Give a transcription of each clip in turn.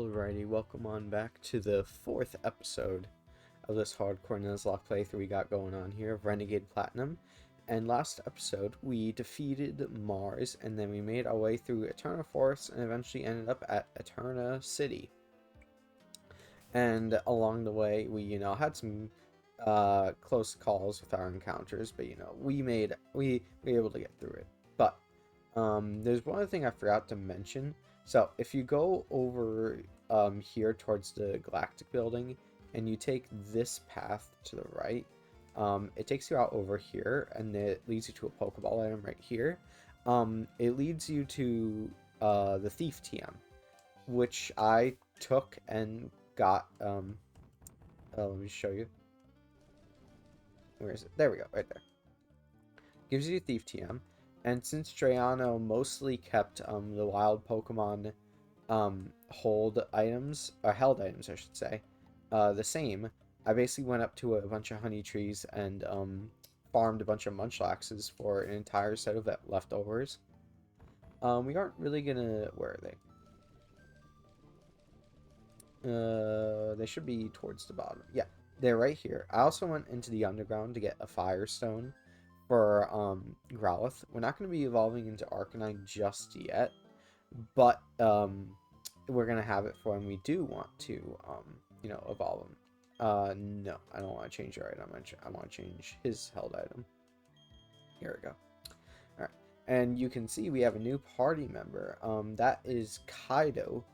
Alrighty, welcome on back to the 4th episode of this hardcore Nuzlocke playthrough we got going on here of Renegade Platinum. And last episode, we defeated Mars, and then we made our way through Eterna Forest and eventually ended up at Eterna City. And along the way, we, had some close calls with our encounters, but, we were able to get through it. But there's one other thing I forgot to mention. So if you go over here towards the Galactic building and you take this path to the right, it takes you out over here and it leads you to a Pokeball item right here. It leads you to the Thief TM, which I took and got. Let me show you. Where is it? There we go, right there. Gives you Thief TM. And since Dreyano mostly kept the wild Pokemon held items, I should say, the same, I basically went up to a bunch of honey trees and farmed a bunch of Munchlaxes for an entire set of leftovers. We aren't really gonna... Where are they? They should be towards the bottom. Yeah, they're right here. I also went into the underground to get a Firestone for Growlithe. We're not going to be evolving into Arcanine just yet, but we're going to have it for when we do want to, evolve him. No, I don't want to change your item. I want to change his held item. Here we go. Alright, and you can see we have a new party member. That is Kaido,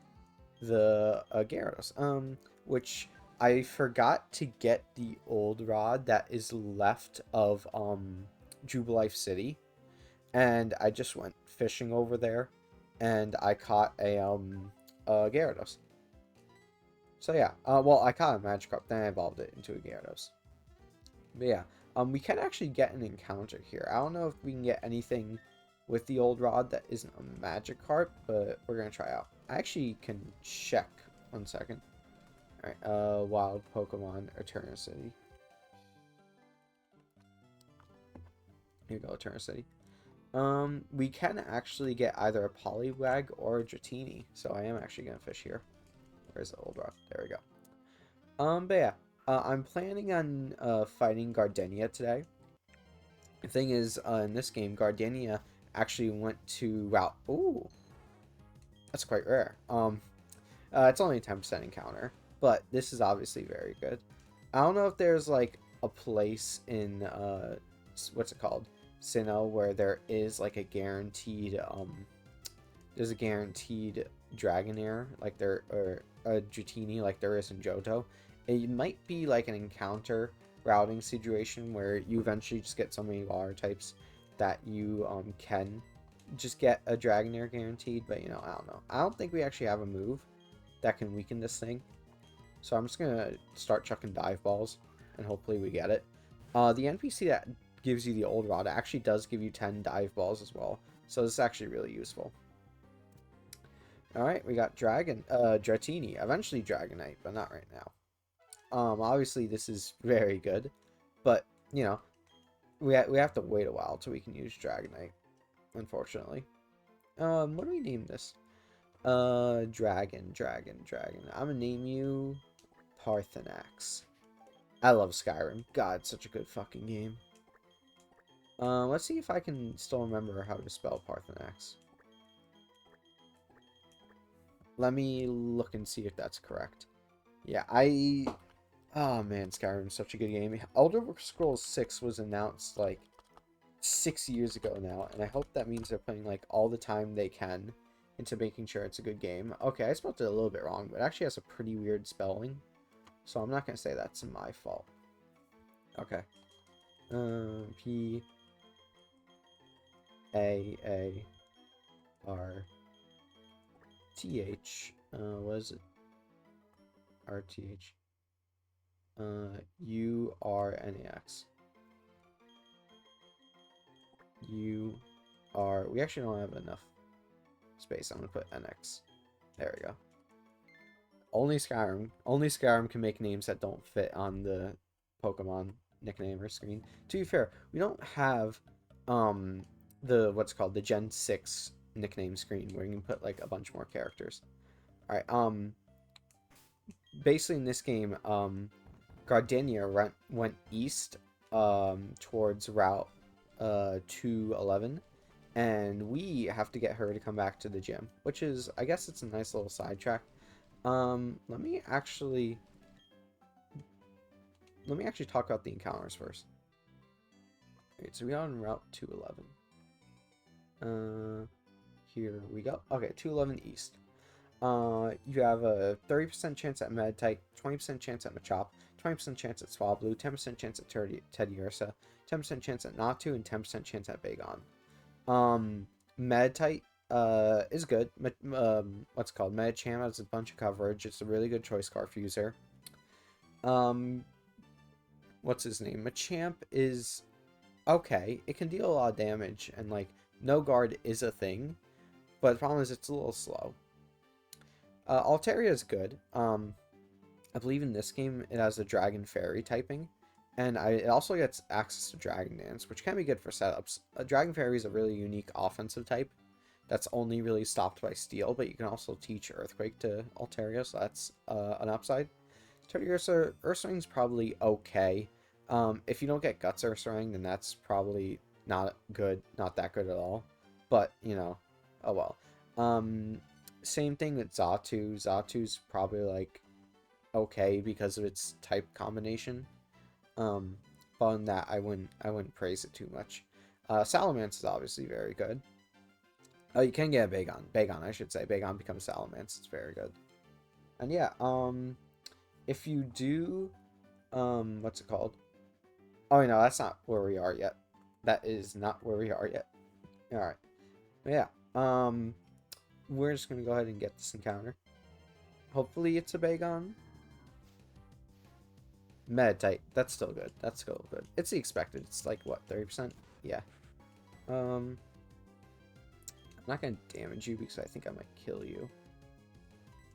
the Gyarados, which I forgot to get the old rod that is left of, Jubilife City, and I just went fishing over there and I caught a Gyarados. So yeah, well, I caught a Magikarp, then I evolved it into a Gyarados. But yeah, we can actually get an encounter here. I don't know if we can get anything with the old rod that isn't a Magikarp, but we're gonna try out. I actually can check. 1 second. Alright, wild Pokemon, Eterna City. Here we go, Eterna City. We can actually get either a Poliwag or a Dratini, so I am actually gonna fish here. Where's the old rock? There we go. But yeah, I'm planning on fighting Gardenia today. The thing is, in this game, Gardenia actually went to route. Ooh, that's quite rare. It's only a 10% encounter, but this is obviously very good. I don't know if there's like a place in what's it called, Sinnoh, where there is like a guaranteed there's a guaranteed Dragonair like there, or a Dratini like there is in Johto. It might be like an encounter routing situation where you eventually just get so many water types that you can just get a Dragonair guaranteed, but I don't know. I don't think we actually have a move that can weaken this thing, so I'm just gonna start chucking dive balls and hopefully we get it. The NPC that gives you the old rod actually does give you 10 dive balls as well, so this is actually really useful. Alright, we got Dratini, eventually Dragonite, but not right now. Obviously this is very good, but we have to wait a while till we can use Dragonite, unfortunately. What do we name this? Dragon. I'm gonna name you Parthenax. I love Skyrim. God, it's such a good fucking game. Let's see if I can still remember how to spell Parthenax. Let me look and see if that's correct. Yeah, oh man, Skyrim's such a good game. Elder Scrolls 6 was announced like 6 years ago now, and I hope that means they're putting like all the time they can into making sure it's a good game. Okay, I spelled it a little bit wrong, but it actually has a pretty weird spelling, so I'm not gonna say that's my fault. Okay. P-A-A-R-T-H. What is it? R-T-H. U-R-N-A-X. U-R... We actually don't have enough space. I'm gonna put NX. There we go. Only Skyrim can make names that don't fit on the Pokemon nicknamer screen. To be fair, we don't have the the Gen 6 nickname screen where you can put like a bunch more characters. Alright, basically in this game, Gardenia went east towards Route 211, and we have to get her to come back to the gym, which is, I guess it's a nice little sidetrack. Let me actually talk about the encounters first. Alright, so we are on Route 211. Here we go. Okay, 211 east. You have a 30% chance at Meditite, 20% chance at Machop, 20% chance at Swablu, 10% chance at Teddiursa, 10% chance at Natu, and 10% chance at Bagon. Meditite is good. What's it called? Medicham has a bunch of coverage. It's a really good choice scarf user. What's his name? Machamp is okay. It can deal a lot of damage, and like no guard is a thing, but the problem is it's a little slow. Altaria is good. I believe in this game it has a Dragon Fairy typing, and it also gets access to Dragon Dance, which can be good for setups. Dragon Fairy is a really unique offensive type that's only really stopped by Steel, but you can also teach Earthquake to Altaria, so that's an upside. Ursaring's probably okay. If you don't get Guts Ursaring, then that's probably not good, not that good at all. But, you know, oh well. Same thing with Xatu. Xatu's probably like okay because of its type combination. But on that, I wouldn't praise it too much. Salamence is obviously very good. Oh, you can get a Bagon. Bagon, I should say. Bagon becomes Salamence. It's very good. And yeah, if you do, what's it called? Oh, no, that's not where we are yet. That is not where we are yet. Alright. Yeah, we're just gonna go ahead and get this encounter. Hopefully it's a Bagon. Meditite. That's still good. That's still good. It's the expected. It's like, what, 30%? Yeah. I'm not gonna damage you because I think I might kill you.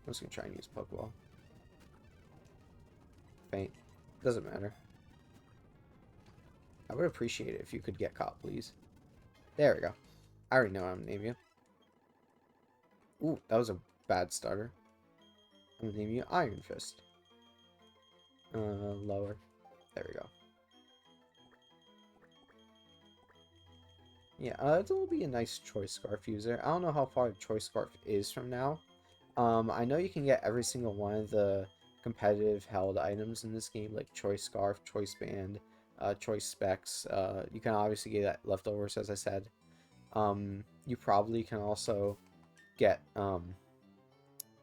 I'm just gonna try and use Pokeball. Faint. Doesn't matter. I would appreciate it if you could get caught, please. There we go. I already know I'm gonna name you. Ooh, that was a bad starter. I'm gonna name you Iron Fist. Lower. There we go. Yeah, it'll be a nice Choice Scarf user. I don't know how far Choice Scarf is from now. I know you can get every single one of the competitive held items in this game, like Choice Scarf, Choice Band, Choice Specs. You can obviously get leftovers, as I said. You probably can also get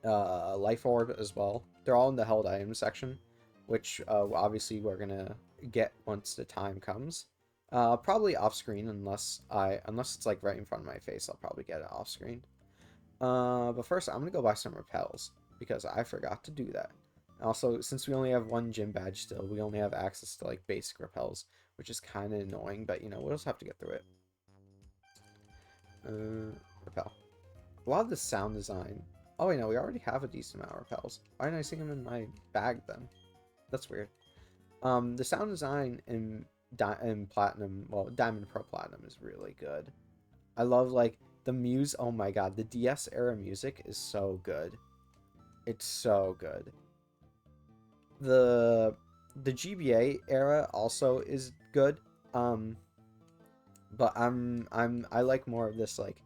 Life Orb as well. They're all in the held items section, which obviously we're gonna get once the time comes. Probably off screen unless it's like right in front of my face. I'll probably get it off screen. But first I'm gonna go buy some repels because I forgot to do that. Also, since we only have one gym badge still, we only have access to like basic repels, which is kind of annoying. But you know, we'll just have to get through it. Repel. A lot of the sound design. Oh wait, no, we already have a decent amount of repels. Why didn't I see them in my bag then? That's weird. The sound design in Platinum, well, Diamond Pro Platinum is really good. I love like the oh my god, the DS era music is so good. It's so good. The GBA era also is good. But I like more of this like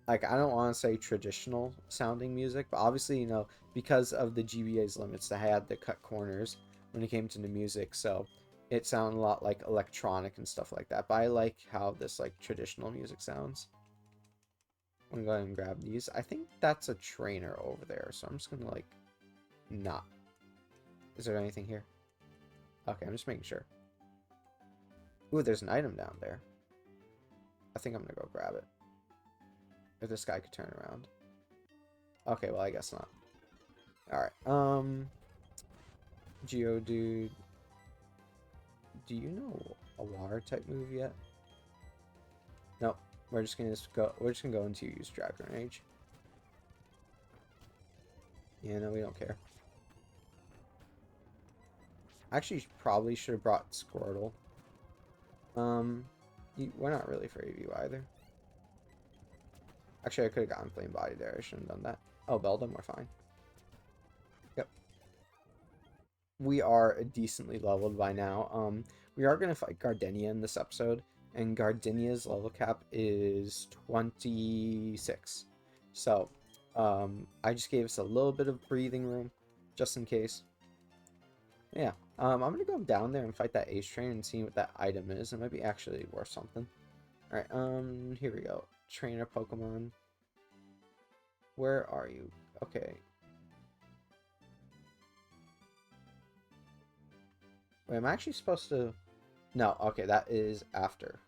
I don't want to say traditional sounding music, but obviously, you know, because of the GBA's limits, they had to cut corners when it came to the music, so it sounded a lot like electronic and stuff like that. But I like how this like traditional music sounds. I'm gonna go ahead and grab these. I think that's a trainer over there, so I'm just gonna like not. Is there anything here? Okay, I'm just making sure. Ooh, there's an item down there. I think I'm gonna go grab it. If this guy could turn around. Okay, well, I guess not. Alright, Geodude. Do you know a water type move yet? Nope. We're just gonna go into use Dragon Rage. Yeah, no, we don't care. Actually, probably should have brought Squirtle. We're not really afraid of you either. Actually, I could have gotten Flame Body there. I shouldn't have done that. Oh, Beldum, we're fine. Yep. we are decently leveled by now. We are gonna fight Gardenia in this episode, and Gardenia's level cap is 26. So, I just gave us a little bit of breathing room, just in case. Yeah. I'm gonna go down there and fight that Ace Trainer and see what that item is. It might be actually worth something. Alright, here we go. Trainer Pokemon. Where are you? Okay. Wait, am I actually supposed to... No, okay, that is after.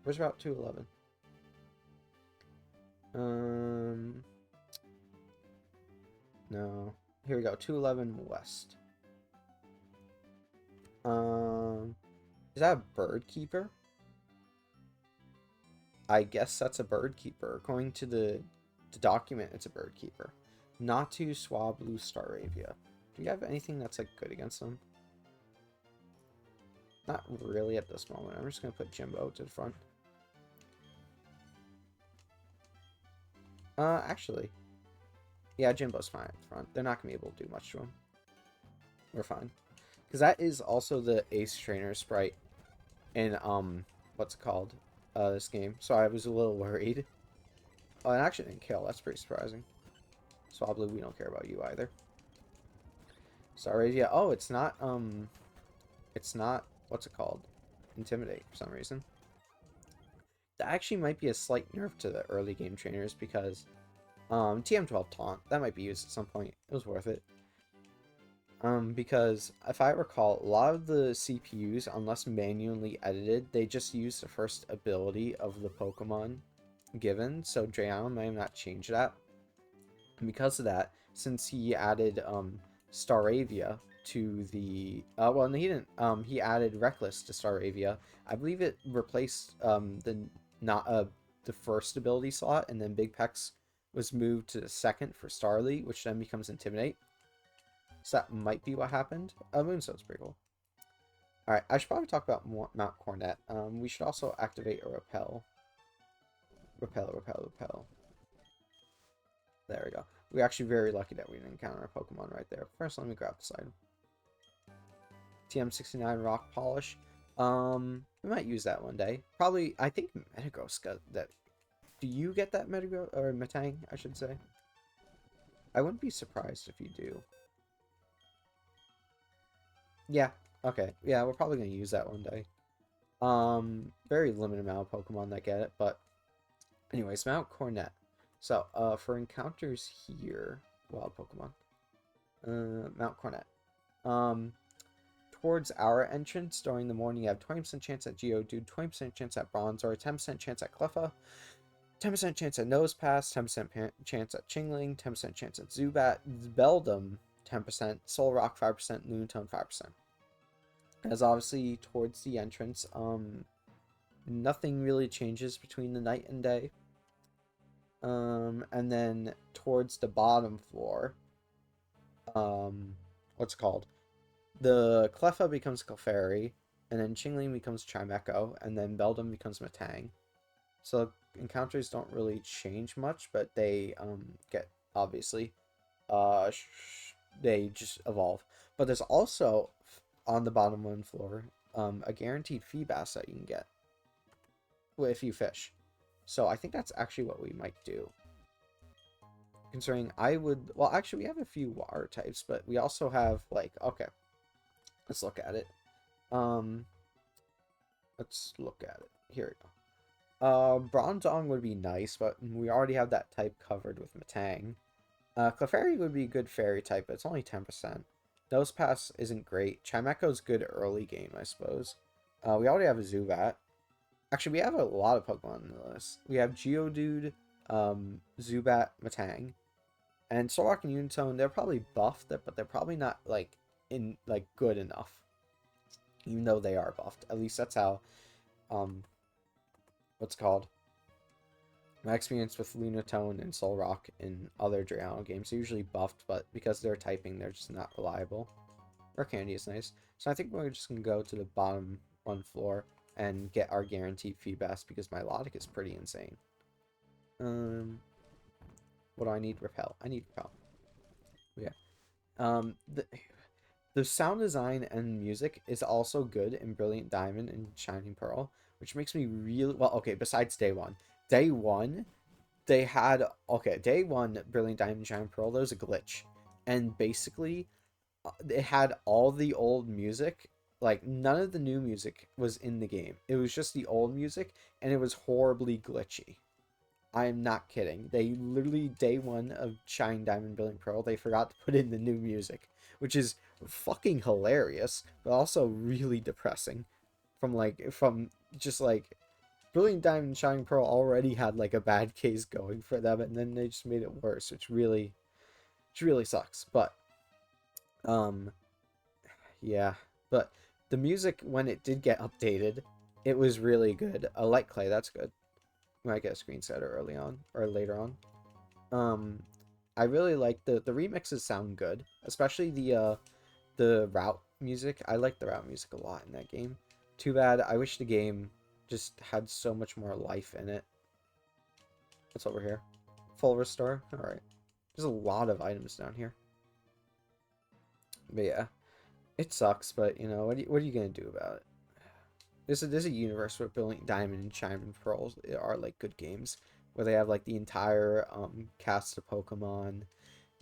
Where's Route 211? No. Here we go, 211 West. Is that a bird keeper? I guess that's a bird keeper. According to the document, it's a bird keeper. Natu, Swablu, Staravia. Do you have anything that's like good against them? Not really at this moment. I'm just gonna put Jimbo to the front. Actually, yeah, Jimbo's fine at the front. They're not gonna be able to do much to him. We're fine, because that is also the Ace Trainer sprite in what's it called? This game. So I was a little worried. Oh, and actually didn't kill. That's pretty surprising. Swablu, we don't care about you either. Sorry, yeah. Oh, it's not what's it called? Intimidate for some reason. That actually might be a slight nerf to the early game trainers because TM12 taunt, that might be used at some point. It was worth it. Because if I recall, a lot of the CPUs, unless manually edited, they just use the first ability of the Pokemon given. So Dreyano may have not changed that. And because of that, since he added Staravia to the well, he didn't. He added Reckless to Staravia. I believe it replaced the first ability slot, and then Big Pex was moved to the second for Starly, which then becomes Intimidate. So that might be what happened. Moonstone's pretty cool. Alright, I should probably talk about Mount Cornet. We should also activate a Repel. Repel. There we go. We're actually very lucky that we didn't encounter a Pokemon right there. First, let me grab this item. TM69 Rock Polish. We might use that one day. Probably, I think Metagross got that. Do you get that Metagross, or Metang, I should say? I wouldn't be surprised if you do. Yeah, okay. Yeah, we're probably going to use that one day. Very limited amount of Pokemon that get it, but anyways, Mount Cornet. So, for encounters here, wild Pokemon. Mount Cornet. Towards our entrance during the morning, you have 20% chance at Geodude, 20% chance at Bronzor, 10% chance at Cleffa, 10% chance at Nosepass, 10% chance at Chingling, 10% chance at Zubat, Beldum, 10%, Solrock 5%, Lunatone 5%. As obviously towards the entrance, nothing really changes between the night and day. And then towards the bottom floor, what's it called? The Cleffa becomes Clefairy, and then Chingling becomes Chimecho, and then Beldum becomes Metang. So encounters don't really change much, but they get, obviously, they just evolve. But there's also, on the bottom one floor, a guaranteed Feebas that you can get if you fish. So I think that's actually what we might do. Considering I would... Well, actually, we have a few water types, but we also have, like... Okay. Let's look at it. Let's look at it. Here we go. Bronzong would be nice, but we already have that type covered with Metang. Clefairy would be a good fairy type, but it's only 10%. Nosepass isn't great. Chimecho's good early game, I suppose. We already have a Zubat. Actually, we have a lot of Pokemon on the list. We have Geodude, Zubat, Metang, and Solrock and Unitone. They're probably buffed, but they're probably not good enough. Even though they are buffed, at least that's how, what's it called? My experience with Lunatone and Solrock in other Dreyano games, they're usually buffed, but because they're typing, they're just not reliable. Rare Candy is nice. So I think we're just going to go to the bottom one floor and get our guaranteed Feebas because my Milotic is pretty insane. What do I need? Repel. I need Repel. Yeah. The sound design and music is also good in Brilliant Diamond and Shining Pearl, which makes me really well. Okay, besides day one, they had day one Brilliant Diamond and Shining Pearl. There was a glitch, and basically, it had all the old music. Like none of the new music was in the game. It was just the old music, and it was horribly glitchy. I'm not kidding. They literally day one of Shining Diamond Brilliant Pearl, they forgot to put in the new music, which is fucking hilarious, but also really depressing. From just like Brilliant Diamond and Shining Pearl already had like a bad case going for them, and then they just made it worse, which really sucks. But um yeah, but the music when it did get updated, it was really good. A light clay, that's good. We might get a screensaver early on or later on. Um, I really like the remixes sound good, especially the route music. I like the route music a lot in that game. Too bad. I wish the game just had so much more life in it. What's over here? Full restore. All right. There's a lot of items down here. But yeah, it sucks. But you know what are you gonna do about it? There's a universe where Brilliant Diamond and Shining Pearls are like good games where they have like the entire cast of Pokemon.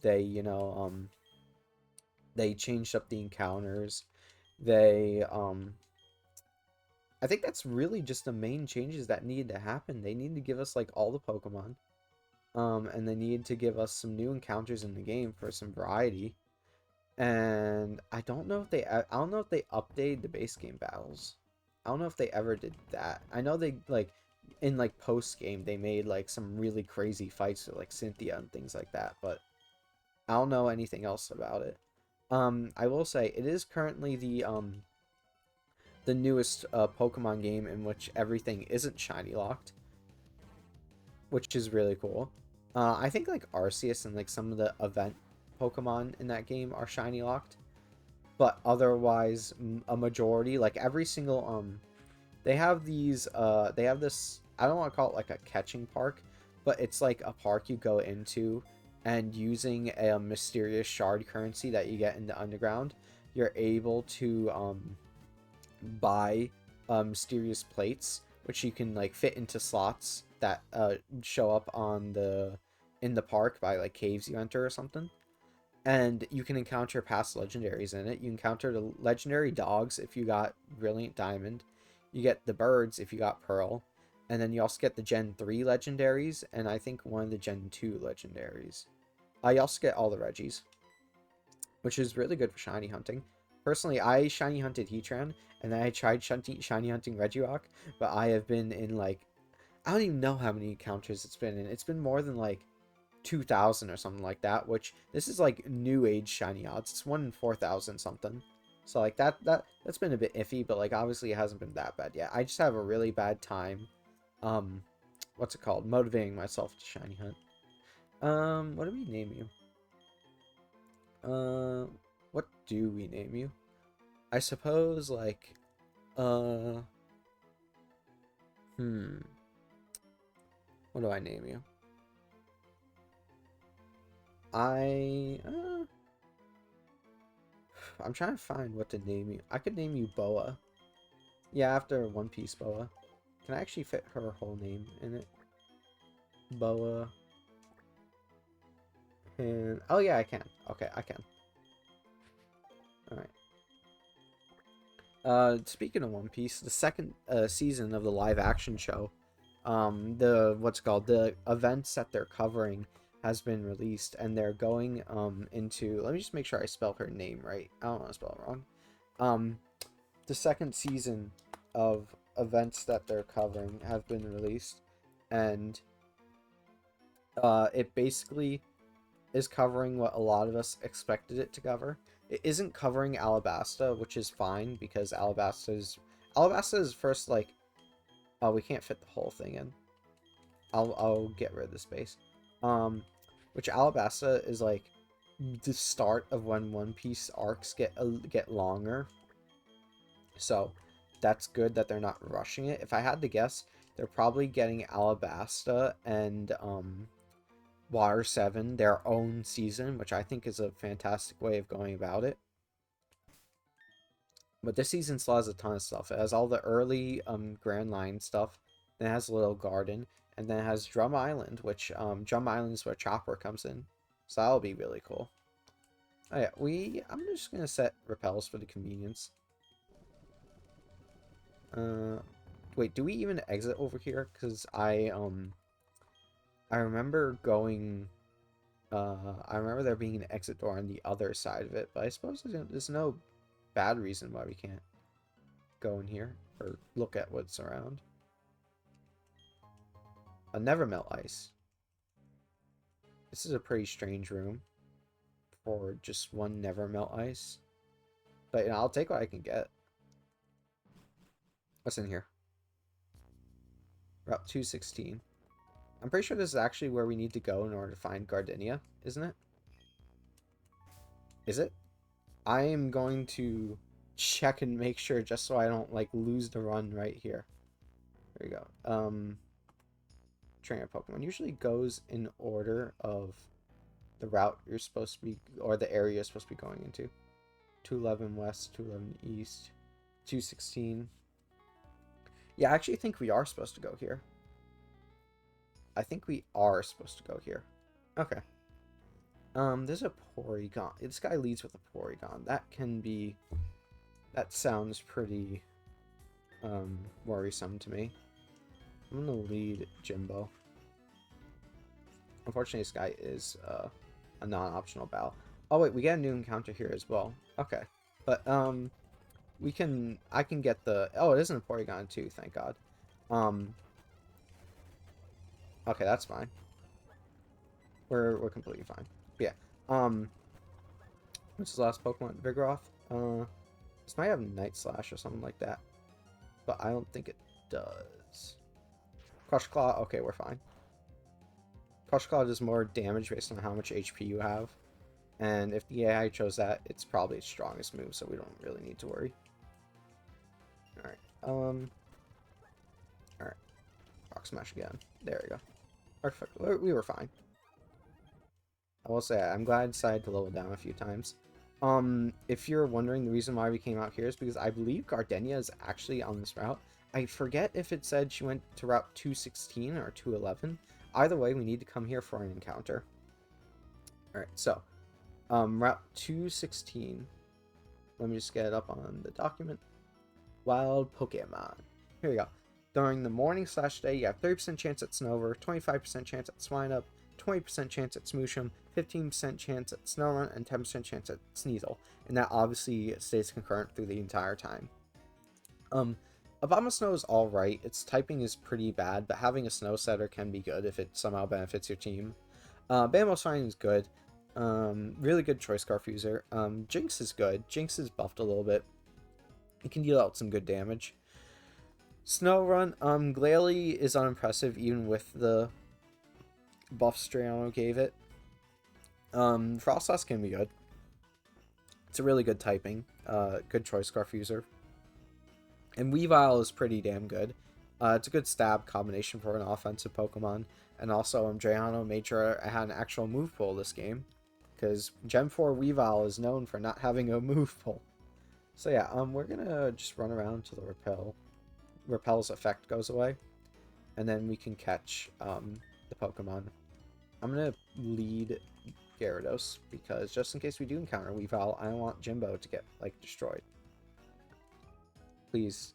They they changed up the encounters. They I think that's really just the main changes that need to happen. They need to give us like all the Pokemon. And they need to give us some new encounters in the game for some variety. And I don't know if they updated the base game battles. I don't know if they ever did that. I know they like in like post game they made like some really crazy fights with like Cynthia and things like that, but I don't know anything else about it. I will say it is currently the newest Pokemon game in which everything isn't shiny locked, which is really cool. I think like Arceus and like some of the event Pokemon in that game are shiny locked, but otherwise a majority, like every single they have this, I don't want to call it like a catching park, but it's like a park you go into, and using a mysterious shard currency that you get in the underground, you're able to buy mysterious plates which you can like fit into slots that show up on the in the park by like caves you enter or something. And you can encounter past legendaries in it. You encounter the legendary dogs if you got Brilliant Diamond. You get the birds if you got Pearl. And then you also get the Gen 3 legendaries, and I think one of the Gen 2 legendaries. You also get all the Reggies, which is really good for shiny hunting. Personally, I shiny hunted Heatran, and then I tried shiny hunting Regirock, but I have been in like, I don't even know how many encounters it's been in. It's been more than like 2,000 or something like that, which this is like new age shiny odds. It's 1 in 4,000 something. So like that's been a bit iffy, but like obviously it hasn't been that bad yet. I just have a really bad time what's it called? Motivating myself to shiny hunt. What do we name you? What do we name you? I suppose like uh hmm what do I name you? I I'm trying to find what to name you. I could name you Boa. Yeah, after One Piece Boa. Can I actually fit her whole name in it? Boa. And oh yeah, I can. Okay, I can. All right. Speaking of One Piece, the second season of the live action show, the what's called the events that they're covering has been released, and they're going into. Let me just make sure I spell her name right. I don't want to spell it wrong. The second season of events that they're covering have been released, and it basically is covering what a lot of us expected it to cover. It isn't covering Alabasta, which is fine because Alabasta's first like, oh, we can't fit the whole thing in. I'll get rid of the space. Which Alabasta is like the start of when One Piece arcs get longer. So that's good that they're not rushing it. If I had to guess, they're probably getting Alabasta and Water 7 their own season, which I think is a fantastic way of going about it. But this season still has a ton of stuff. It has all the early Grand Line stuff. Then it has a little garden. And then it has Drum Island, which Drum Island is where Chopper comes in. So that'll be really cool. Oh yeah, I'm just gonna set repels for the convenience. Wait, do we even exit over here? Because I remember going I remember there being an exit door on the other side of it, but I suppose there's no bad reason why we can't go in here or look at what's around. A never melt ice. This is a pretty strange room for just one never melt ice. But you know, I'll take what I can get. What's in here? Route 216. I'm pretty sure this is actually where we need to go in order to find Gardenia, isn't it? Is it? I am going to check and make sure just so I don't like lose the run right here. There you go. Trainer Pokemon usually goes in order of the route you're supposed to be, or the area you're supposed to be going into. 211 west, 211 east, 216. Yeah, I actually think we are supposed to go here. I think we are supposed to go here. Okay. There's a Porygon. This guy leads with a Porygon. That can be... That sounds pretty worrisome to me. I'm gonna lead Jimbo. Unfortunately, this guy is a non-optional battle. Oh wait, we get a new encounter here as well. Okay, but I can get the. Oh, it isn't a Porygon too. Thank God. Okay, that's fine. We're completely fine. But yeah. What's the last Pokemon? Vigoroth. This might have Night Slash or something like that, but I don't think it does. Crush Claw. Okay, we're fine. Crush Claw does more damage based on how much HP you have, and if the AI chose that, it's probably its strongest move, so we don't really need to worry. All right. All right. Rock Smash again. There we go. Perfect. We were fine. I will say, I'm glad I decided to level down a few times. If you're wondering, the reason why we came out here is because I believe Gardenia is actually on this route. I forget if it said she went to Route 216 or 211. Either way, we need to come here for an encounter. Alright, so, Route 216. Let me just get it up on the document. Wild Pokemon. Here we go. During the morning/day, you have 30% chance at Snover, 25% chance at Swinub, 20% chance at Smooshum, 15% chance at Snorunt, and 10% chance at Sneasel. And that obviously stays concurrent through the entire time. Abomasnow is alright. Its typing is pretty bad, but having a Snow Setter can be good if it somehow benefits your team. Bamoswine is good. Really good Choice Scarf user. Jinx is good. Jinx is buffed a little bit. It can deal out some good damage. Snorunt, Glalie is unimpressive even with the buffs Dreyano gave it. Frostlass can be good. It's a really good typing. Good Choice Scarf user. And Weavile is pretty damn good. It's a good stab combination for an offensive Pokemon. And also, Dreyano made sure I had an actual move pool this game. Because Gen 4 Weavile is known for not having a move pool. So yeah, we're gonna just run around till the Repel's effect goes away. And then we can catch the Pokemon. I'm gonna lead Gyarados, because just in case we do encounter Weavile, I don't want Jimbo to get, like, destroyed. Please,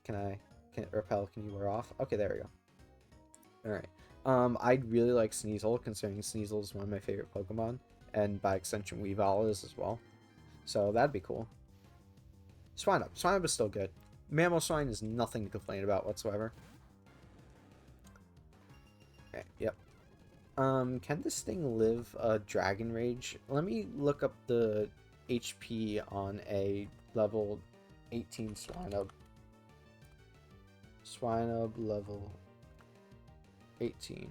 Repel, can you wear off? Okay, there we go. Alright. I'd really like Sneasel, considering Sneasel is one of my favorite Pokemon, and by extension Weavile is as well. So that'd be cool. Swinub. Swinub is still good. Mamoswine is nothing to complain about whatsoever. Okay, yep. Can this thing live a Dragon Rage? Let me look up the HP on a level 18 Swinub. Swinub level 18.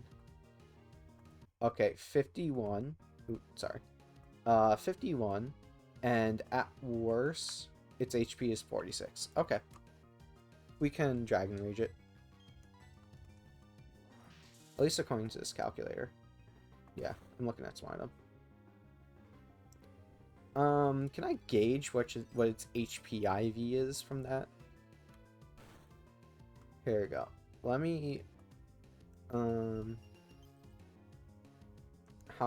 Okay, 51. Ooh, sorry. 51. And at worst, its HP is 46. Okay. We can Dragon Rage it. At least according to this calculator. Yeah, I'm looking at Swinub. Can I gauge what its HP IV is from that? Here we go. Let me, how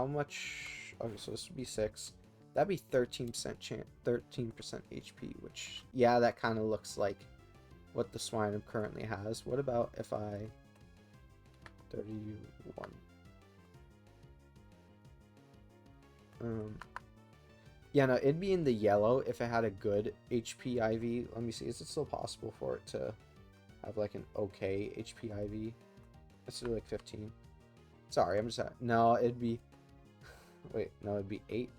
much? Okay, so this would be 6. That'd be 13% chance, 13% HP, which, yeah, that kind of looks like what the Swinub currently has. What about if I 31? Yeah, no, it'd be in the yellow if it had a good HP IV. Let me see, is it still possible for it to have like an okay HP IV? Let's do like 15. Sorry, I'm just no, it'd be wait, no, it'd be 8.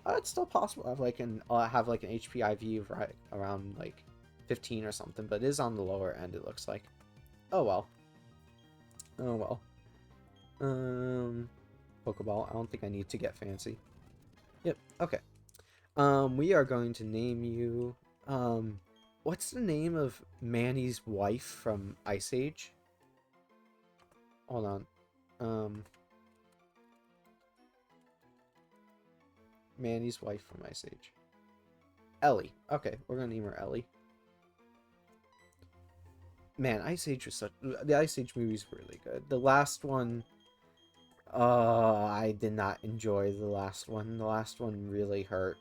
It's still possible to have like an HP IV of right around like 15 or something, but it is on the lower end, it looks like. Oh well. Oh well. Pokeball. I don't think I need to get fancy. Yep. Okay. We are going to name you. What's the name of Manny's wife from Ice Age? Hold on. Manny's wife from Ice Age. Ellie. Okay, we're gonna name her Ellie. Man, Ice Age was such. The Ice Age movie's really good. The last one. I did not enjoy the last one. The last one really hurt.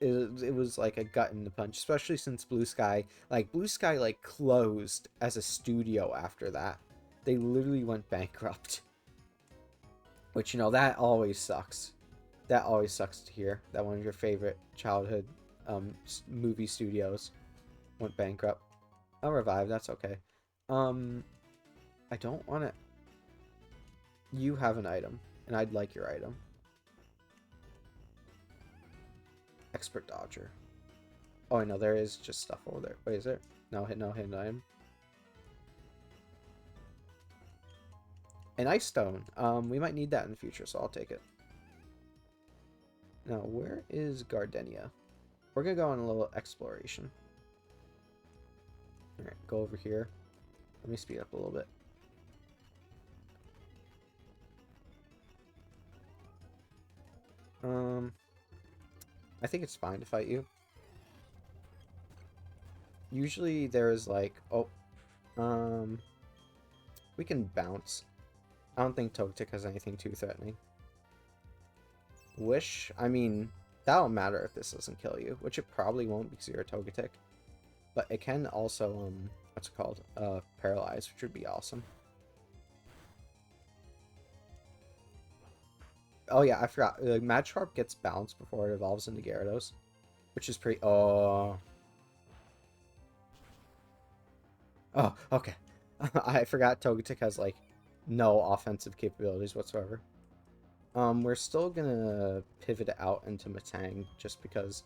It was like a gut in the punch, especially since Blue Sky like closed as a studio after that. They literally went bankrupt. Which, you know, that always sucks. That always sucks to hear that one of your favorite childhood movie studios went bankrupt. I'll revive, that's okay. I don't want to. You have an item, and I'd like your item. Expert Dodger. Oh, I know, there is just stuff over there. Wait, is there? No, no hidden item. An Ice Stone. We might need that in the future, so I'll take it. Now, where is Gardenia? We're gonna go on a little exploration. Alright, go over here. Let me speed up a little bit. I think it's fine to fight you. Usually there's like, we can bounce. I don't think Togetic has anything too threatening. Wish, I mean, that'll matter if this doesn't kill you, which it probably won't because you're a Togetic. But it can also, what's it called? Paralyze, which would be awesome. Oh yeah, I forgot. Magikarp gets bounced before it evolves into Gyarados, which is pretty. Oh, okay. I forgot Togetic has like no offensive capabilities whatsoever. We're still gonna pivot out into Matang just because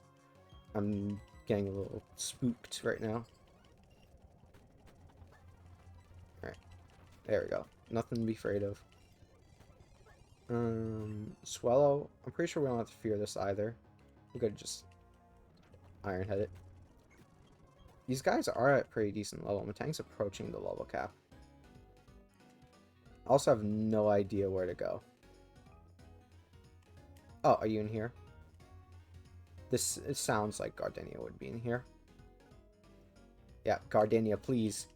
I'm getting a little spooked right now. Alright. There we go. Nothing to be afraid of. Swellow. I'm pretty sure we don't have to fear this either. We're gonna just Iron Head it. These guys are at pretty decent level. Matang's approaching the level cap. I also have no idea where to go. Oh, are you in here? It sounds like Gardenia would be in here. Yeah, Gardenia, please.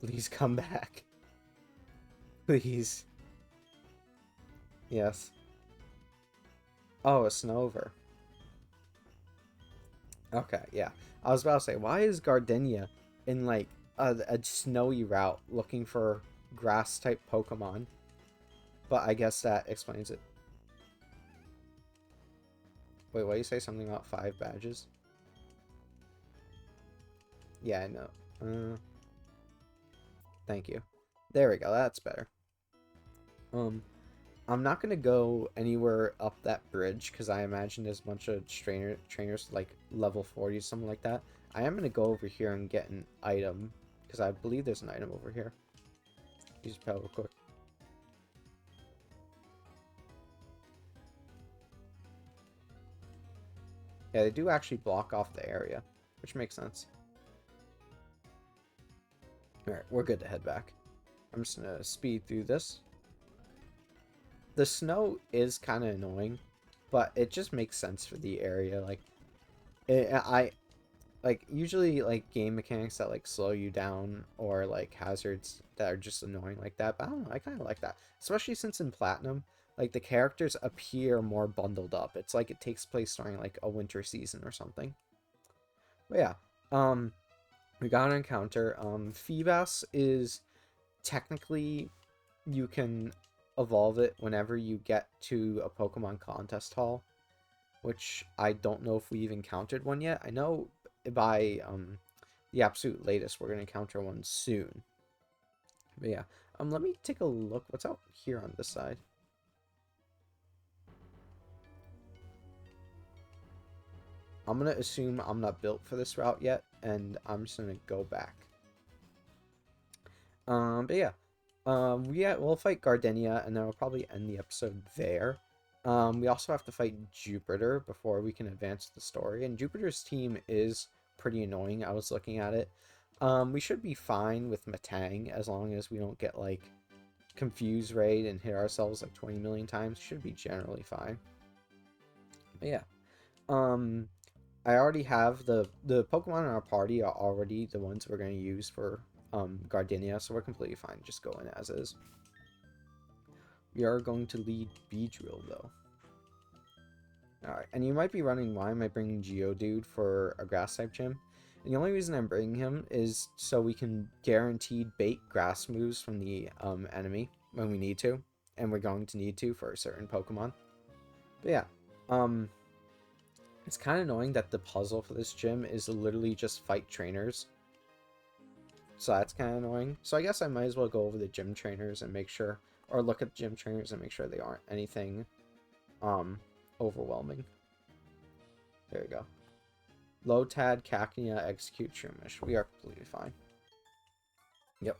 Please come back. Please. Yes. Oh, a Snover. Okay, yeah. I was about to say, why is Gardenia in, like, a snowy route looking for grass-type Pokemon? But I guess that explains it. Wait, what, you say something about 5 badges? Yeah, I know. Thank you. There we go, that's better. I'm not gonna go anywhere up that bridge because I imagine there's a bunch of trainers like level 40 something like that. I am gonna go over here and get an item because I believe there's an item over here. Use Pal real quick. Yeah, they do actually block off the area, which makes sense. Alright, we're good to head back. I'm just gonna speed through this. the snow is kind of annoying, but it just makes sense for the area. Like, I like usually like game mechanics that like slow you down or like hazards that are just annoying like that. But I don't know, I kind of like that, especially since in Platinum, like the characters appear more bundled up. It's like it takes place during like a winter season or something. But yeah, um, we got an encounter. Feebas is technically you can evolve it whenever you get to a Pokemon contest hall, which I don't know if we've encountered one yet. I know by the absolute latest we're gonna encounter one soon. But yeah, let me take a look. What's out here on this side? I'm gonna assume I'm not built for this route yet, and I'm just gonna go back. But yeah, we'll fight Gardenia, and then we'll probably end the episode there. We also have to fight Jupiter before we can advance the story, and Jupiter's team is pretty annoying. I was looking at it. We should be fine with Matang as long as we don't get like confused raid and hit ourselves like 20 million times. Should be generally fine. But yeah, um, I already have the Pokemon in our party are already the ones we're going to use for Gardenia, so we're completely fine just going as is. We are going to lead Beedrill though. Alright, and you might be wondering why am I bringing Geodude for a grass type gym? And the only reason I'm bringing him is so we can guaranteed bait grass moves from the enemy when we need to, and we're going to need to for a certain Pokemon. But yeah, it's kind of annoying that the puzzle for this gym is literally just fight trainers. So that's kind of annoying. So I guess I might as well go over the gym trainers and make sure, or look at gym trainers and make sure they aren't anything overwhelming. There we go. Lotad, Cacnea, Execute, Shroomish. We are completely fine. Yep.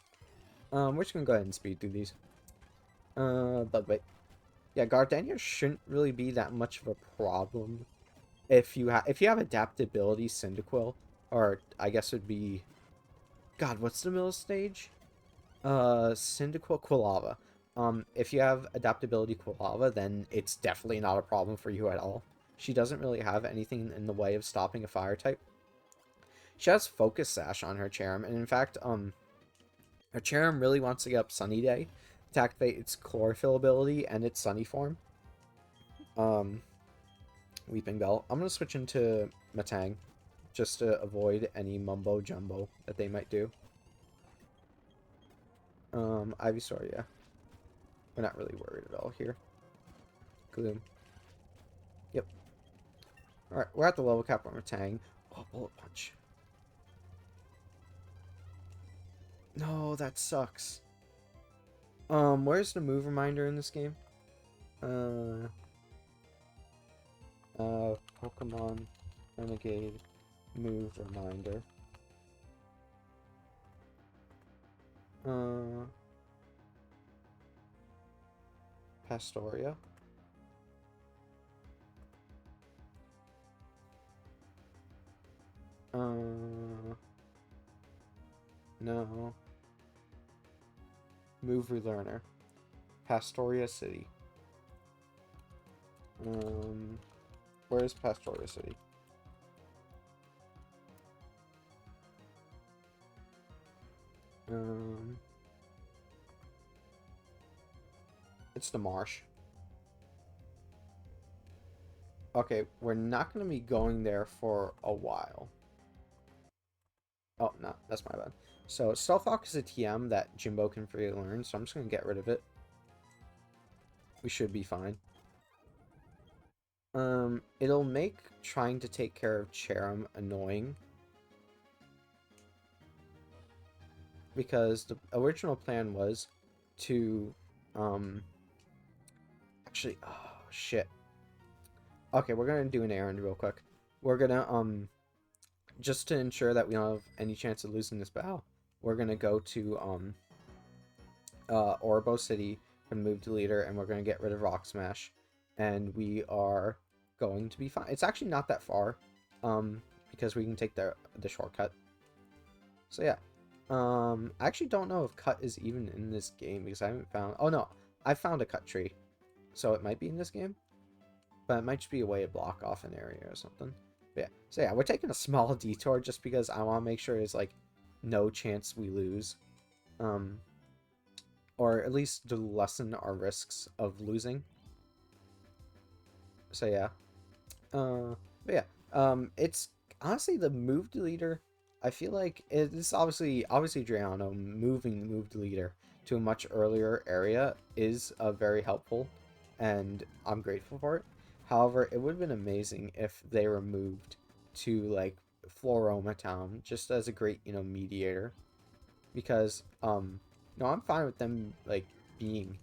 We're just gonna go ahead and speed through these. Bug bite. Yeah, Gardenia shouldn't really be that much of a problem if you have adaptability Cyndaquil, or I guess it would be, God, what's the middle stage? Cyndaquil, Quilava. If you have adaptability Quilava, then it's definitely not a problem for you at all. She doesn't really have anything in the way of stopping a fire type. She has Focus Sash on her Cherrim, and in fact, her Cherrim really wants to get up Sunny Day to activate its Chlorophyll ability and its Sunny form. Weeping Bell. I'm gonna switch into Matang, just to avoid any mumbo jumbo that they might do. Ivysaur, yeah. We're not really worried at all here. Gloom. Yep. Alright, we're at the level cap on Matang. Oh, Bullet Punch. No, that sucks. Where's the move reminder in this game? Pokemon Renegade move reminder. Pastoria. No. Move relearner. Pastoria City. Where's Pastoria City? It's the marsh. Okay, we're not going to be going there for a while. Oh, no, that's my bad. So, Stealthhawk is a TM that Jimbo can freely learn, so I'm just going to get rid of it. We should be fine. It'll make trying to take care of Cherrim annoying. Because the original plan was to, actually, oh, shit. Okay, we're gonna do an errand real quick. We're gonna, just to ensure that we don't have any chance of losing this battle, we're gonna go to, Orbo City and move to leader, and we're gonna get rid of Rock Smash. And we are going to be fine. It's actually not that far, because we can take the shortcut. So yeah. I actually don't know if cut is even in this game because I haven't found... Oh no, I found a cut tree. so it might be in this game, but it might just be a way to block off an area or something. But yeah, so yeah, we're taking a small detour just because I want to make sure there's like no chance we lose, or at least to lessen our risks of losing. So yeah, but yeah, it's honestly the move deleter. I feel like it's obviously Dreyano moving the move deleter to a much earlier area is very helpful, and I'm grateful for it. However, it would have been amazing if they were moved to like Floroma Town just as a great mediator, because no, I'm fine with them like being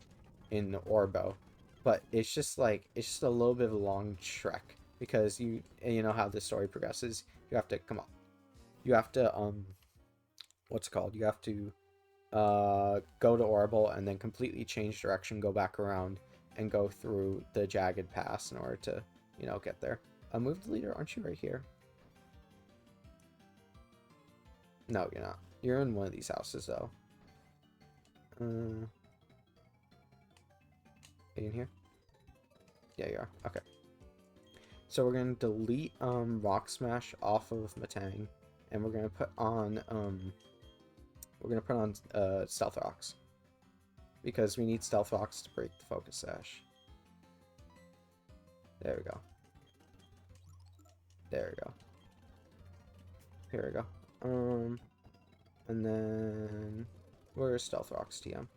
in Orbo, but it's just a little bit of a long trek because you know how the story progresses. You have to come on. You have to what's it called? You have to go to Orbital and then completely change direction, go back around, and go through the jagged pass in order to get there. Move the leader, aren't you right here? No, you're not. You're in one of these houses though. Are you in here? Yeah, you are. Okay. So we're gonna delete Rock Smash off of Matang, and we're gonna put on Stealth Rocks, because we need Stealth Rocks to break the Focus Sash. There we go. There we go. Here we go. And then where's Stealth Rocks, TM?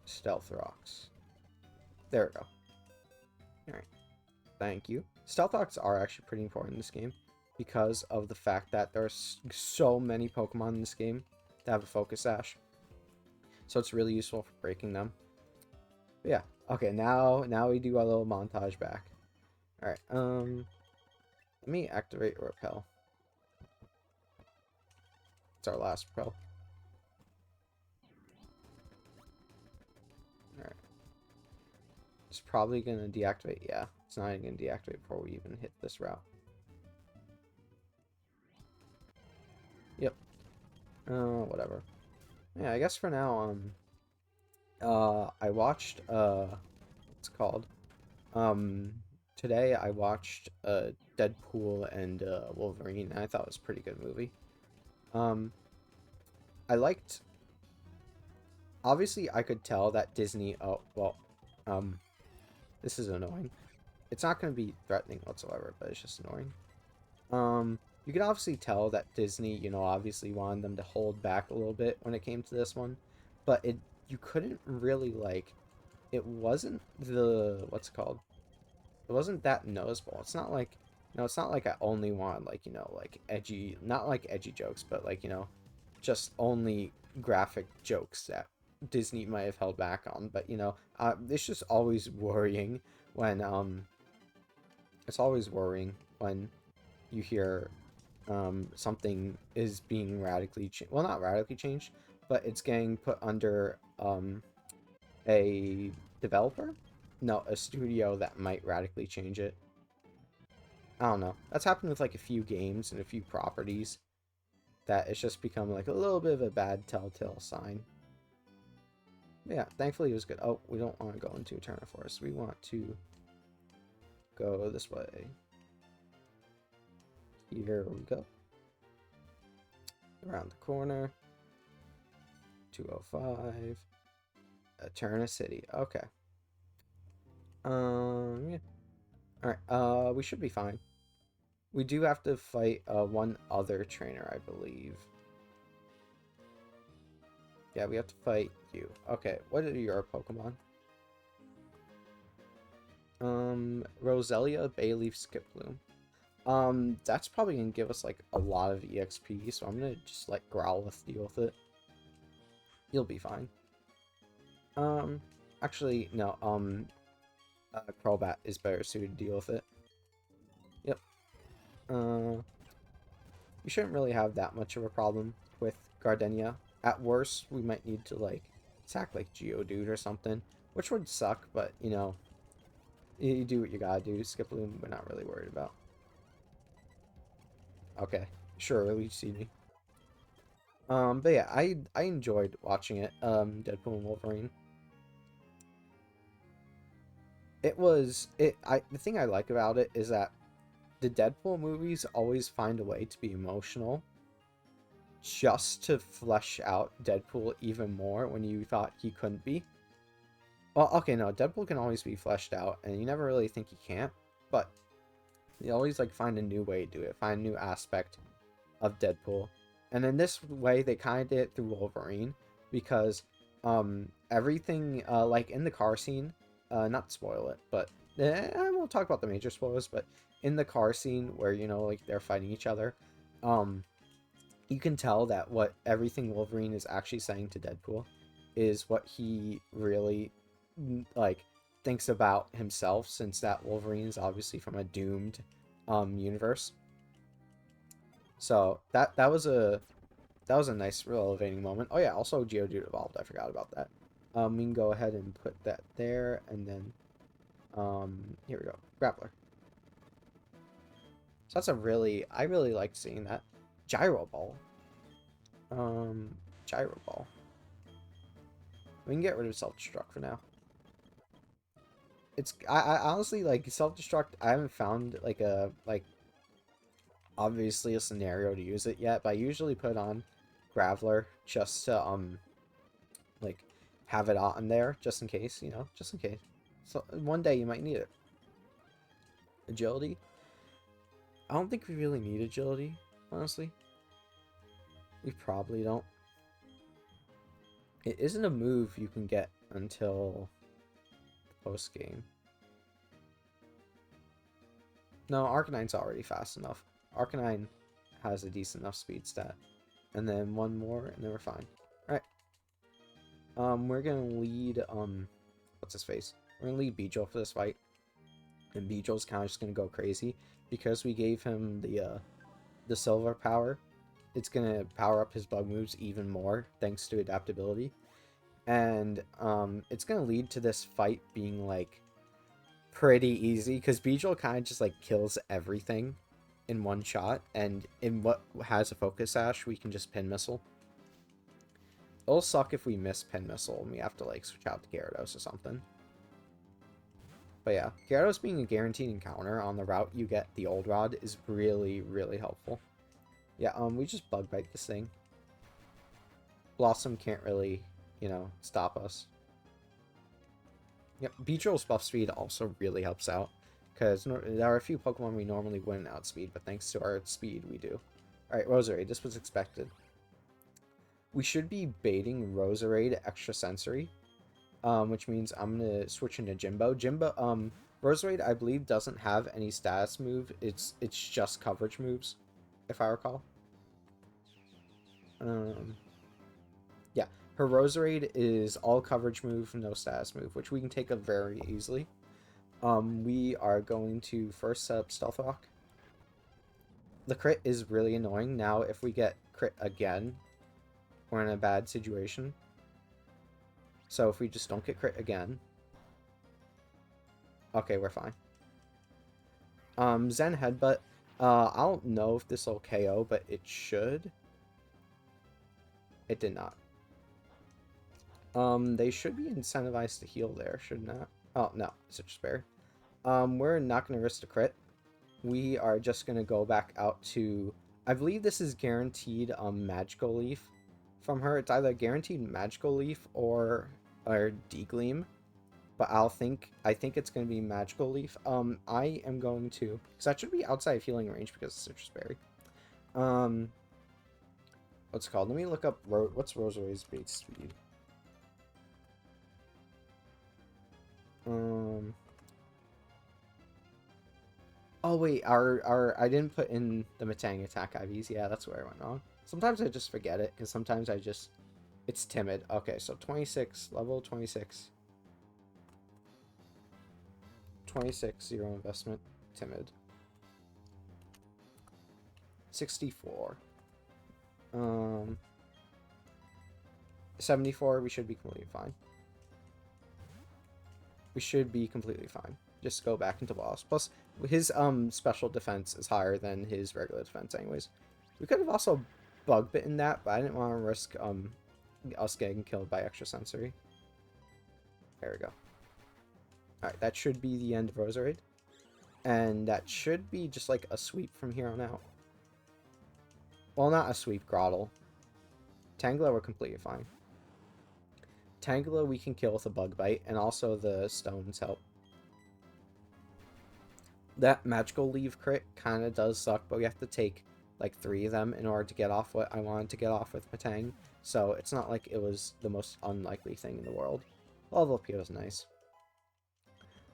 Stealth Rocks. There we go. Alright. Thank you. Stealth Rocks are actually pretty important in this game because of the fact that there's so many Pokemon in this game that have a Focus Sash. So it's really useful for breaking them. But yeah. Okay, now we do our little montage back. Alright, let me activate Repel. It's our last Repel. Alright. It's probably gonna deactivate. Yeah, it's not even gonna deactivate before we even hit this route. Yep. Whatever. Yeah, I guess for now, I watched, what's it called? Today I watched, Deadpool and, Wolverine, and I thought it was a pretty good movie. I liked, obviously I could tell that Disney, oh, well, this is annoying. It's not going to be threatening whatsoever, but it's just annoying. You can obviously tell that Disney, obviously wanted them to hold back a little bit when it came to this one, but you couldn't really, like, it wasn't what's it called? It wasn't that noticeable. It's not like, it's not like I only want, like, like edgy, not like edgy jokes, but like, just only graphic jokes that Disney might have held back on. But, it's just always worrying when, it's always worrying when you hear something is being radically changed. Well, not radically changed, but it's getting put under a developer? No, a studio that might radically change it. I don't know. That's happened with like a few games and a few properties that it's just become like a little bit of a bad telltale sign. But yeah, thankfully it was good. Oh, we don't want to go into Eterna Forest. We want to go this way. Here we go. Around the corner. 205. Eterna City. Okay. Yeah. Alright, we should be fine. We do have to fight one other trainer, I believe. Yeah, we have to fight you. Okay, what are your Pokemon? Roselia, Bayleaf, Skiploom. That's probably gonna give us like a lot of EXP, so I'm gonna just let Growlithe deal with it. You'll be fine. Actually, no, Crobat is better suited to deal with it. Yep. We shouldn't really have that much of a problem with Gardenia. At worst, we might need to, like, attack, like, Geodude or something, which would suck, but, you do what you gotta do. Skiploom, we're not really worried about. Okay, sure, release CD. But yeah, I enjoyed watching it, Deadpool and Wolverine. The thing I like about it is that the Deadpool movies always find a way to be emotional just to flesh out Deadpool even more when you thought he couldn't be. Well, okay, no, Deadpool can always be fleshed out, and you never really think he can't, but you always like find a new way to do it, find a new aspect of Deadpool. And in this way, they kind of did it through Wolverine, because everything, like in the car scene, not to spoil it, but I won't talk about the major spoilers, but in the car scene where, you know, like they're fighting each other, you can tell that what everything Wolverine is actually saying to Deadpool is what he really, like, thinks about himself, since that Wolverine is obviously from a doomed universe. So that was a nice elevating moment. Oh yeah, also Geodude evolved. I forgot about that. We can go ahead and put that there, and then here we go, Grappler. So that's I really liked seeing that. Gyro Ball. Gyro Ball. We can get rid of Self-Destruct for now. I honestly, like, Self-Destruct, I haven't found like obviously a scenario to use it yet, but I usually put on Graveler just to like have it on there just in case, you know, just in case. So one day you might need it. Agility. I don't think we really need agility, honestly. We probably don't. It isn't a move you can get until post game. No, Arcanine's already fast enough. Arcanine has a decent enough speed stat. And then one more, and then we're fine. Alright. We're gonna lead, what's his face? We're gonna lead Beedrill for this fight. And Beedrill's kind of just gonna go crazy. Because we gave him the silver power, it's gonna power up his bug moves even more, thanks to adaptability. And, it's gonna lead to this fight being, like, pretty easy, because Beedrill kind of just, like, kills everything in one shot, and in what has a focus sash, we can just pin missile. It'll suck if we miss pin missile and we have to, like, switch out to Gyarados or something. But yeah, Gyarados being a guaranteed encounter on the route you get the Old Rod is really, really helpful. Yeah, we just bug bite this thing. Blossom can't really, you know, stop us. Yep, Beedrill's buff speed also really helps out, because there are a few Pokemon we normally wouldn't outspeed, but thanks to our speed, we do. Alright, Roserade, this was expected. We should be baiting Roserade extra sensory, which means I'm gonna switch into Jimbo. Roserade, I believe, doesn't have any status move. It's just coverage moves, if I recall. Yeah, her Roserade is all coverage move, no status move, which we can take up very easily. We are going to first set up Stealth Rock. The crit is really annoying. Now, if we get crit again, we're in a bad situation. So if we just don't get crit again... Okay, we're fine. Zen Headbutt. I don't know if this will KO, but it should. It did not. They should be incentivized to heal there, shouldn't that? Oh, no. Such spare. We're not going to risk the crit. We are just going to go back out to... I believe this is guaranteed Magical Leaf from her. It's either guaranteed Magical Leaf or D-Gleam. But I think it's going to be Magical Leaf. I am going to... Because that should be outside of healing range because of Citrus Berry. What's it called? Let me look up... What's Roserade's base speed? Oh wait, I didn't put in the Metang attack IVs. Yeah, that's where I went wrong. Sometimes I just forget it, because sometimes it's timid. Okay, so 26, level 26. 26, 0 investment, timid. 64. 74, we should be completely fine. We should be completely fine. Just go back into boss. Plus, his special defense is higher than his regular defense anyways. We could have also bug bitten that, but I didn't want to risk us getting killed by extra sensory. There we go. Alright, that should be the end of Roserade. And that should be just like a sweep from here on out. Well, not a sweep, Groddle. Tangela, we're completely fine. Tangela we can kill with a Bug Bite, and also the stones help. That Magical Leave crit kind of does suck, but we have to take like 3 of them in order to get off what I wanted to get off with Matang. So it's not like it was the most unlikely thing in the world. Level up here is nice.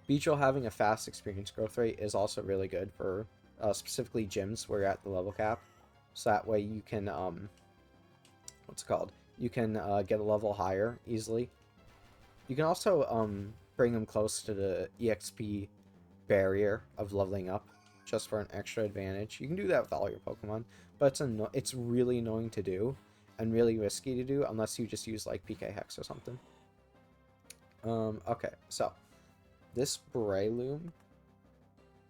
Beachel having a fast experience growth rate is also really good for specifically gyms where you're at the level cap. So that way you can, what's it called? You can get a level higher easily. You can also bring them close to the EXP barrier of leveling up just for an extra advantage. You can do that with all your Pokemon, but it's really annoying to do and really risky to do unless you just use like PK Hex or something. Okay, so this Breloom,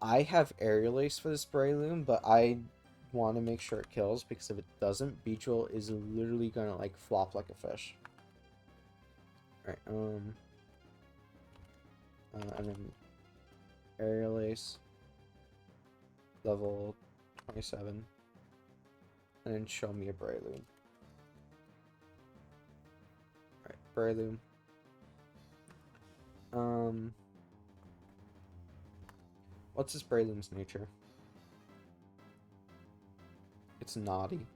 I have Aerial Ace for this Breloom, but I want to make sure it kills, because if it doesn't, Beachel is literally gonna like flop like a fish. Alright, and then Aerial Ace, level 27, and then show me a Breloom. Alright, Breloom. What's this Breloom's nature? It's naughty.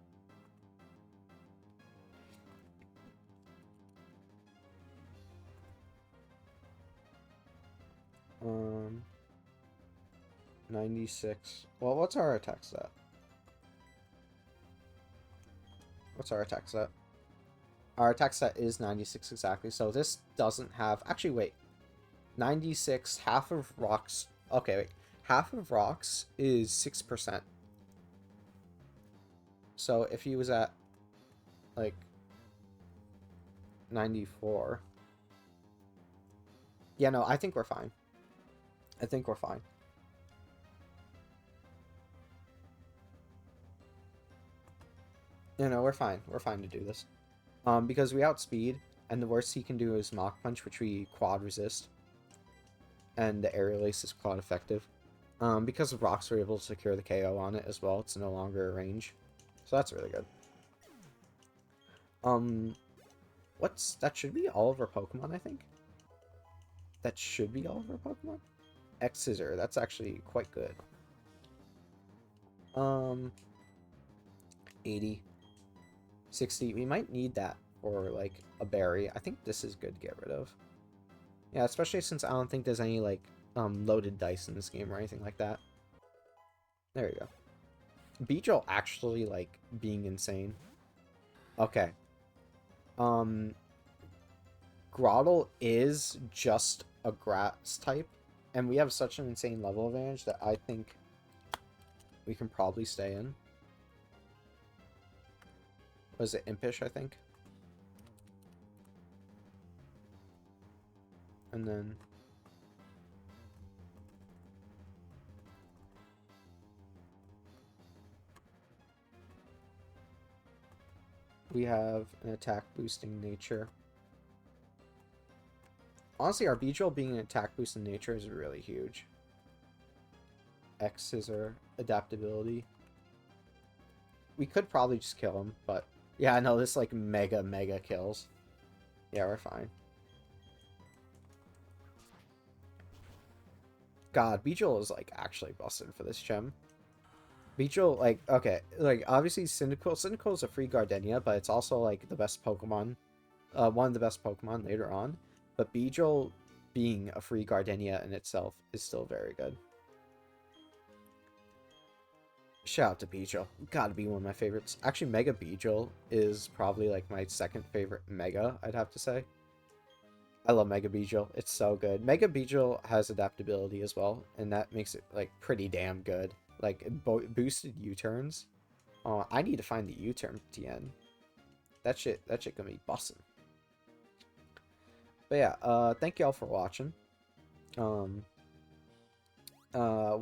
Um, 96. Well, what's our attack stat? What's our attack stat? Our attack stat is 96 exactly, so this doesn't have... Actually, wait. 96, half of rocks... Okay, wait. Half of rocks is 6%. So if he was at, like, 94... Yeah, no, I think we're fine. I think we're fine. No, we're fine. We're fine to do this. Because we outspeed, and the worst he can do is Mach Punch, which we quad resist. And the Aerial Ace is quad effective. Because of rocks, we're able to secure the KO on it as well. It's no longer a range. So that's really good. That should be all of our Pokemon, I think. That should be all of our Pokemon. X-Scissor, that's actually quite good. 80. 60. We might need that for, like, a berry. I think this is good to get rid of. Yeah, especially since I don't think there's any, like, loaded dice in this game or anything like that. There you go. Beachel actually, like, being insane. Okay. Groddle is just a grass type, and we have such an insane level advantage that I think we can probably stay in. Was it Impish, I think? And then... we have an attack boosting nature. Honestly, our Beedrill being an attack boost in nature is really huge. X-Scissor, adaptability. We could probably just kill him, but... yeah, no, this, like, mega kills. Yeah, we're fine. God, Beedrill is, like, actually busted for this gem. Beedrill, like, okay, like, obviously Cyndaquil is a free Gardenia, but it's also, like, the best Pokemon. One of the best Pokemon later on. But Beedrill being a free Gardenia in itself is still very good. Shout out to Beedrill. Gotta be one of my favorites. Actually, Mega Beedrill is probably, like, my second favorite Mega, I'd have to say. I love Mega Beedrill. It's so good. Mega Beedrill has adaptability as well, and that makes it, like, pretty damn good. Like, boosted U-turns. Oh, I need to find the U-turn TN. That shit gonna be bussin'. But yeah, thank y'all for watching. We're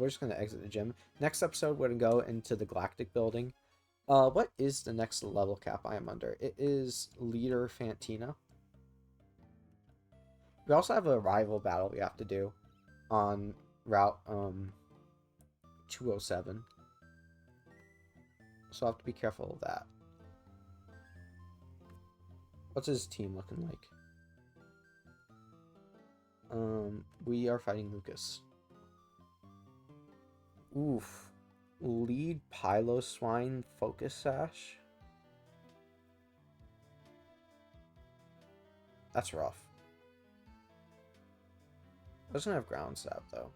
just gonna exit the gym. Next episode, we're gonna go into the Galactic building. What is the next level cap I am under? It is Leader Fantina. We also have a rival battle we have to do. on Route 207. So I'll have to be careful of that. What's his team looking like? We are fighting Lucas. Oof. Lead Piloswine Focus Sash. That's rough. Doesn't have ground stab though.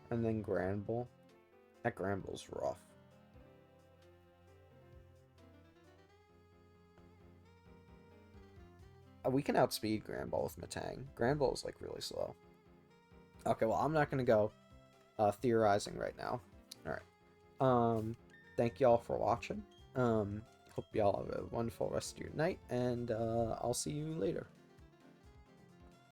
And then Granbull. That Granbull's rough. We can outspeed Granbull with Matang. Granbull is like really slow. Okay, well I'm not gonna go theorizing right now. Alright. Thank y'all for watching. Hope y'all have a wonderful rest of your night, and I'll see you later.